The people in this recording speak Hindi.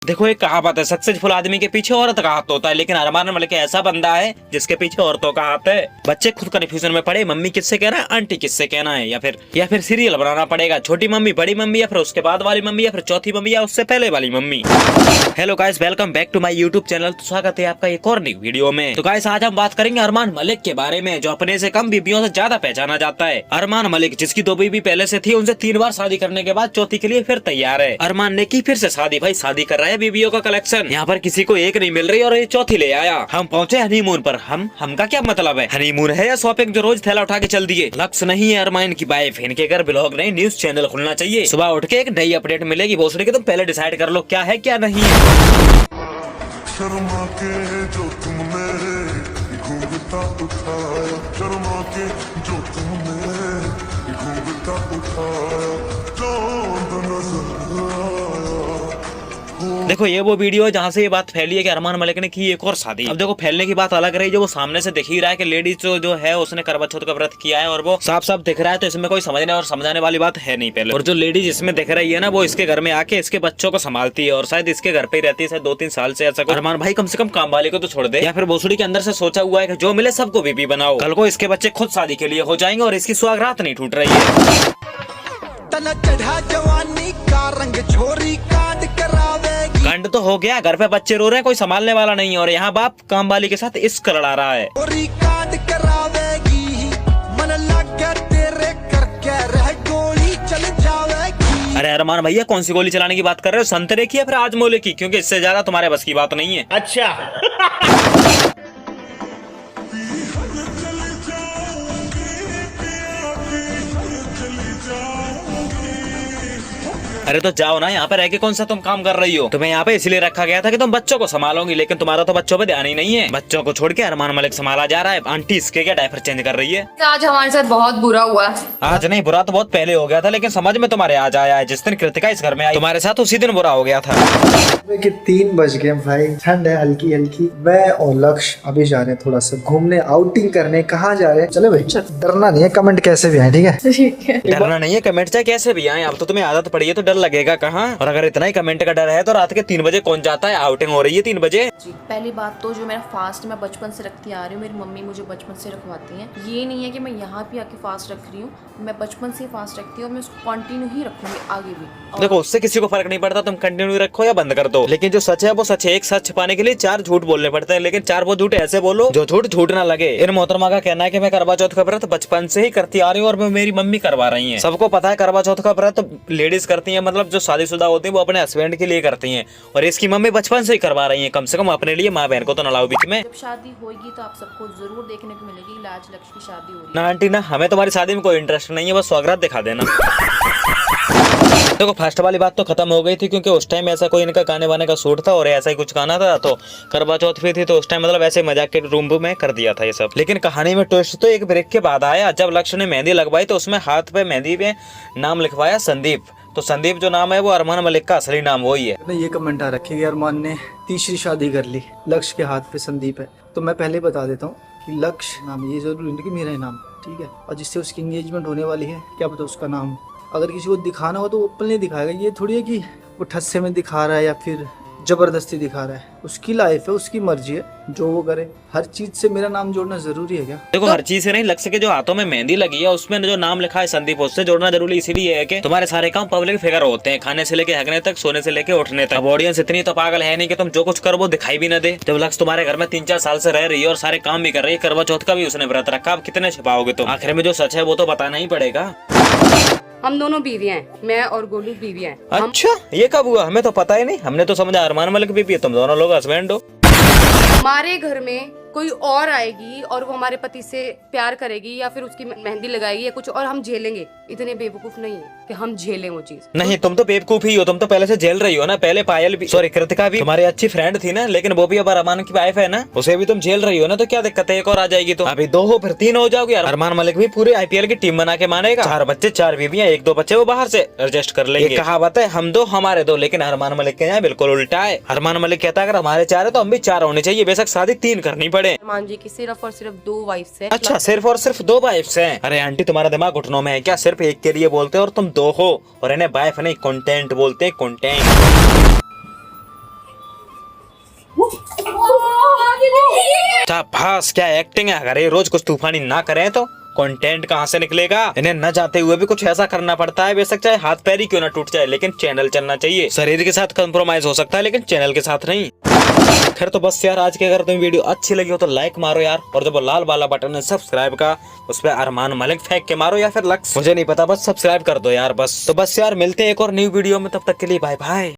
देखो एक कहावत है, सक्सेसफुल आदमी के पीछे औरत का हाथ होता है, लेकिन अरमान मलिक ऐसा बंदा है जिसके पीछे औरतों का हाथ है। बच्चे खुद कन्फ्यूजन में पड़े, मम्मी किससे कहना है, आंटी किससे कहना है, या फिर सीरियल बनाना पड़ेगा, छोटी मम्मी, बड़ी मम्मी, या फिर उसके बाद वाली मम्मी, या फिर चौथी मम्मी, या उससे पहले वाली मम्मी। Hello guys, welcome back to my YouTube channel. तो स्वागत है आपका एक और नई वीडियो में। तो गाइस आज हम बात करेंगे अरमान मलिक के बारे में, जो अपने से कम बीबियों से ज्यादा पहचाना जाता है। अरमान मलिक, जिसकी 2 बीबी पहले से थी, उनसे 3 बार शादी करने के बाद चौथी के लिए फिर तैयार है। अरमान ने की फिर से शादी, भाई शादी कर रहा है बीबियों का कलेक्शन। यहाँ पर किसी को एक नहीं मिल रही और ये चौथी ले आया। हम पहुँचे हनीमून पर। हम का क्या मतलब है, हनीमून है या शॉपिंग जो रोज थैला उठा के चल दिए। लक्ष्य नहीं है अरमान की वाइफ, इनके घर ब्लॉग नहीं न्यूज चैनल खुलना चाहिए। सुबह उठ के एक नई अपडेट मिलेगी, भोसड़ी के तुम पहले डिसाइड कर लो क्या है क्या नहीं है। शर्मा के जो तुमने घूंघटा उठाया, शर्मा के जो तुमने घूंघटा उठाया, चांद नजर आया। देखो ये वो वीडियो है जहाँ से ये बात फैली है कि अरमान मलिक ने की एक और शादी। अब देखो फैलने की बात अलग रही, जो वो सामने से दिख ही रहा है कि लेडीज जो है उसने करवा चौथ का व्रत किया है और वो साफ साफ दिख रहा है, तो इसमें कोई समझने और समझाने वाली बात है नहीं पहले। और जो लेडीज इसमें दिख रही है ना, वो इसके घर में आके इसके बच्चों को संभालती है और शायद इसके घर पे ही रहती है शायद 2-3 साल से। ऐसा अरमान भाई कम से कम काम वाले को तो छोड़ दे, या फिर भोसड़ी के अंदर से सोचा हुआ है कि जो मिले सबको बीबी बनाओ। कल को इसके बच्चे खुद शादी के लिए हो जाएंगे और इसकी सुहागरात नहीं टूट रही है। तना चढ़ा जवानी का रंग छोरी कांड करावेगी। कांड तो हो गया, घर पे बच्चे रो रहे हैं, कोई संभालने वाला नहीं है और यहाँ बाप काम वाली के साथ इश्क लड़ा रहा है। छोरी कांड करावेगी, मन लग गया तेरे करके रह गोली चल जावेगी। अरे अरमान भैया कौन सी गोली चलाने की बात कर रहे हो, संतरे की या फिर आजमोले की? क्योंकि इससे ज्यादा तुम्हारे बस की बात नहीं है। अच्छा अरे तो जाओ ना, यहाँ पे रह के कौन सा तुम काम कर रही हो? तुम्हें यहाँ पे इसलिए रखा गया था कि तुम बच्चों को संभालोगी, लेकिन तुम्हारा तो बच्चों पे ध्यान ही नहीं है। बच्चों को छोड़ के अरमान मलिक संभाला जा रहा है। आंटी इसके क्या डायपर चेंज कर रही है? आज हमारे साथ बहुत बुरा हुआ। आज नहीं, बुरा तो बहुत पहले हो गया था, लेकिन समझ में तुम्हारे आज आया है। जिस दिन कृतिका इस घर में आई तुम्हारे साथ उसी दिन बुरा हो गया था। कि 3 बज गए भाई, ठंड है हल्की हल्की। मैं और लक्ष्य अभी जा रहे हैं थोड़ा सा घूमने, आउटिंग करने। कहाँ जा रहे हैं? चले भाई, डरना नहीं है, कमेंट कैसे भी आए, ठीक है? डरना नहीं है, कमेंट चाहे कैसे भी आए। अब तो तुम्हें आदत पड़ी है तो डर लगेगा कहाँ। और अगर इतना ही कमेंट का डर है तो रात के 3 बजे कौन जाता है? आउटिंग हो रही है 3 बजे। पहली बात तो जो मेरा फास्ट मैं बचपन से रखती आ रही हूँ, मेरी मम्मी मुझे बचपन से रखवाती हैं। ये नहीं है कि मैं यहाँ पे आके फास्ट रख रही हूँ, मैं बचपन से फास्ट रखती हूँ और मैं उसको कंटिन्यू ही रखूंगी आगे भी। देखो उससे किसी को फर्क नहीं पड़ता, तुम कंटिन्यू रखो या बंद कर दो, लेकिन जो सच है वो सच है। एक सच छिपाने के लिए 4 झूठ बोलने पड़ते हैं, लेकिन 4 वो झूठ ऐसे बोलो जो झूठ ना लगे। इन मोहतरमा का कहना है कि मैं करवा चौथ का व्रत बचपन से ही करती आ रही हूँ और मेरी मम्मी करवा रही है। सबको पता है करवा चौथ का व्रत लेडीज करती है, मतलब जो शादीशुदा होती है वो अपने हस्बैंड के लिए करती हैं, और इसकी मम्मी बचपन से ही करवा रही है। कम से कम अपने लिए, माँ बहन को तो नलाओ बीच में। जब शादी होगी तो आप सबको जरूर देखने को मिलेगी लाज लक्ष्य की शादी हो रही है। ना आंटी ना, हमें तुम्हारी शादी में कोई इंटरेस्ट नहीं है, बस स्वागत दिखा देना। देखो फर्स्ट वाली बात तो खत्म हो गई थी, क्योंकि उस टाइम ऐसा कोई इनका गाने वाने का शूट था और ऐसा ही कुछ गाना था, तो करवा चौथ भी थी, तो उस टाइम मतलब ऐसे मजाक के रूम में कर दिया था ये सब। लेकिन कहानी में ट्विस्ट तो एक ब्रेक के बाद आया, जब लक्ष्य ने मेहंदी लगवाई तो उसमें हाथ पे मेहंदी पे नाम लिखवाया संदीप। तो संदीप जो नाम है वो अरमान मलिक का असली नाम वही है। ये कमेंट आ रखी है, अरमान ने तीसरी शादी कर ली, लक्ष्य के हाथ पे संदीप है। तो मैं पहले बता देता हूँ कि लक्ष्य नाम ये जरूरी नहीं कि मेरा ही नाम, ठीक है? और जिससे उसकी एंगेजमेंट होने वाली है, क्या पता उसका नाम। अगर किसी को दिखाना हो तो वो ओपनली दिखाएगा, ये थोड़ी है कि वो ठस्से में दिखा रहा है या फिर जबरदस्ती दिखा रहा है। उसकी लाइफ है, उसकी मर्जी है, जो वो करे। हर चीज से मेरा नाम जोड़ना जरूरी है क्या? देखो हर चीज से नहीं, लक्ष्य के जो हाथों में मेहंदी लगी है उसमें जो नाम लिखा है संदीप, उससे जोड़ना जरूरी इसीलिए है कि तुम्हारे सारे काम पब्लिक फिगर होते हैं, खाने से लेके हगने तक, सोने से लेके उठने तक। अब ऑडियंस इतनी तो पागल है नहीं कि तुम जो कुछ करो वो दिखाई भी न दे। जब लक्ष्य तुम्हारे घर में 3-4 साल से रह रही है और सारे काम भी कर रही है, करवा चौथ का भी उसने व्रत रखा, अब कितने छिपाओगे तुम? आखिर में जो सच है वो तो बताना ही पड़ेगा। हम दोनों बीवियां हैं, मैं और गोलू बीवियां हैं। अच्छा ये कब हुआ? हमें तो पता ही नहीं, हमने तो समझा अरमान मलिक बीबी है, तुम दोनों लोग हस्बैंड हो। हमारे घर में कोई और आएगी और वो हमारे पति से प्यार करेगी या फिर उसकी मेहंदी लगाएगी या कुछ, और हम झेलेंगे। इतने बेवकूफ नहीं है कि हम झेलें वो चीज। नहीं तुम तो बेवकूफ ही हो, तुम तो पहले से झेल रही हो ना। पहले पायल भी, सॉरी कृतिका भी तुम्हारी अच्छी फ्रेंड थी ना, लेकिन वो भी अब अरमान की वाइफ है ना, उसे भी तुम झेल रही हो ना, तो क्या दिक्कत है? एक और आ जाएगी तो अभी 2 हो फिर 3 हो जाओगी। अरमान मलिक भी पूरे IPL की टीम बना के मानेगा। 4 बच्चे 4 बीवियां, 1-2 बच्चे वो बाहर से एडजस्ट कर लेंगे। कहावत है हम 2 हमारे 2, लेकिन अरमान मलिक के यहाँ बिल्कुल उल्टा है। अरमान मलिक कहता है अगर हमारे 4 है तो हम भी 4 होने चाहिए, बेशक शादी 3 करनी पड़े। अरमान जी की सिर्फ और सिर्फ 2 वाइफ्स है। अच्छा सिर्फ और सिर्फ 2 वाइफ्स हैं? अरे आंटी तुम्हारा दिमाग घुटनों में है क्या? सिर्फ एक के लिए बोलते हो और तुम 2 हो, और इन्हें वाइफ नहीं कंटेंट बोलते हैं, कंटेंट। शाबाश, क्या एक्टिंग है। अगर ये रोज कुछ तूफानी ना करें तो कंटेंट कहाँ से निकलेगा। इन्हें न चाहते हुए भी कुछ ऐसा करना पड़ता है। बेशक चाहे हाथ पैर ही क्यों ना टूट जाए, लेकिन चैनल चलना चाहिए। शरीर के साथ कंप्रोमाइज हो सकता है, लेकिन चैनल के साथ नहीं। खैर तो बस यार, आज की अगर तुम्हें वीडियो अच्छी लगी हो तो लाइक मारो यार, और जब वो लाल वाला बटन है सब्सक्राइब का, उस पर अरमान मलिक फेंक के मारो, या फिर लक्ष्य, मुझे नहीं पता, बस सब्सक्राइब कर दो यार बस। तो बस यार, मिलते हैं एक और न्यू वीडियो में, तब तक के लिए बाय बाय।